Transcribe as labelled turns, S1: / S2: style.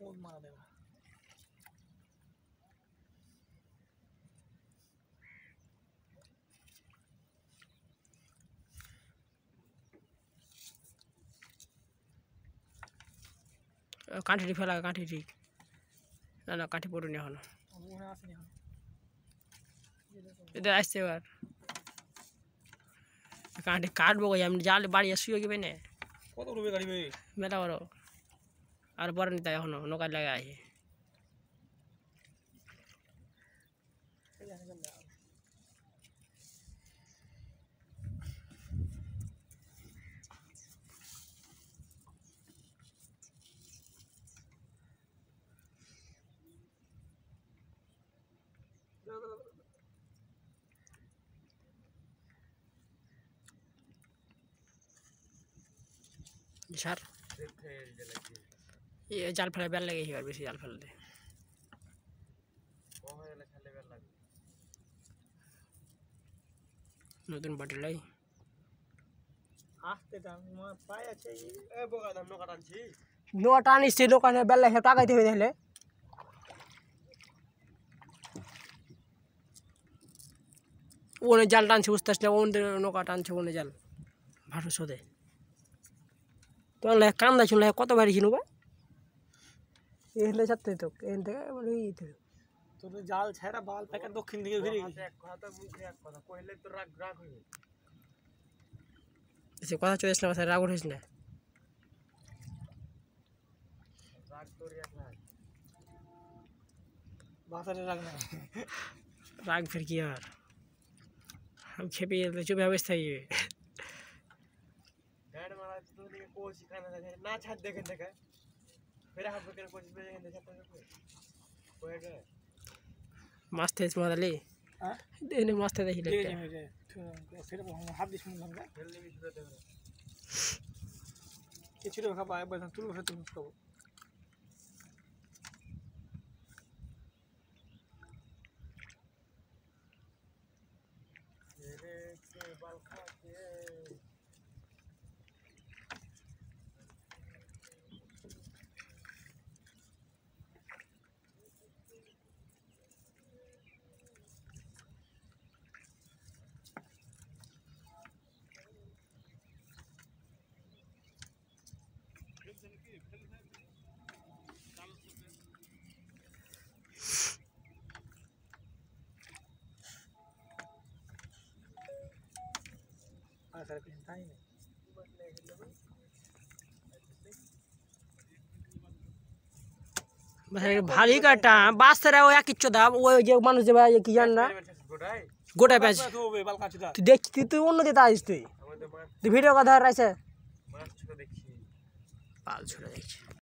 S1: पोल मारा देगा
S2: কাঠিটি ফেলা কাঠি ঠিক না না কাঠি পড়ুনি এখনো
S1: ওখানে আসেনি এখন
S2: এটা আসছে এবার কাঠি কাটবো কই আমি জাল বাড়ি শুয়ে গেবে না
S1: কত রুপে গাড়িবে
S2: মেলা বড় আর বড় নিতে এখনো নৌকা লাগে আসে স্যার জাল ফেলে বেল লাগে এবার বেশি জাল ফেলতে নতুন বাটি লাই
S1: আসতে দাম পাই আছে এ বগা দাম নৌকা টানছি
S2: নৌকা টানিস নৌকা বেল লাগে টাকাইতে হয়ে তাহলে ওনে জাল টানছে বুঝতে আসলে ওনে নৌকা টানছে ওনে জাল ভাটো সোদে তোর কান্দা শুনলে কত বাড়ি ছিল বা এখানে ছাড়তে তো এখান থেকে বলে
S1: তোর জাল ছেড়া বাল প্যাকেট দক্ষিণ দিকে ঘুরে এক কথা মুখে এক কথা কইলে তো রাগ রাগ হইবে
S2: সে কথা চলে আসলে মাথায় রাগ উঠেছ না
S1: রাগ তোর এক না মাথায় রাগ না
S2: রাগ ফির কি আর हम खेपे चुप अवस्था ही
S1: हेड मारा तो लेके कोशिश करना है ना छत देखे देखे फिर हाथ पकड़ कोशिश में देखे छत कोई है
S2: मस्त है इसमें डाली
S1: हां
S2: देने मस्त है देखिए
S1: फिर हम हाथ दिस में लगा खेलने भी छुड़े दे ये छुड़े खा पाए बस तुम फिर तुम उसको बाल खा के सर पिंता ही नहीं
S2: भारी काटा बास तेरा वो या किच्चो था वो जो मानुष जब ये किया ना गोटा पैच तू देख तू उन्नत देता है इस तू वीडियो का धार ऐसे बाल छोड़ देखिए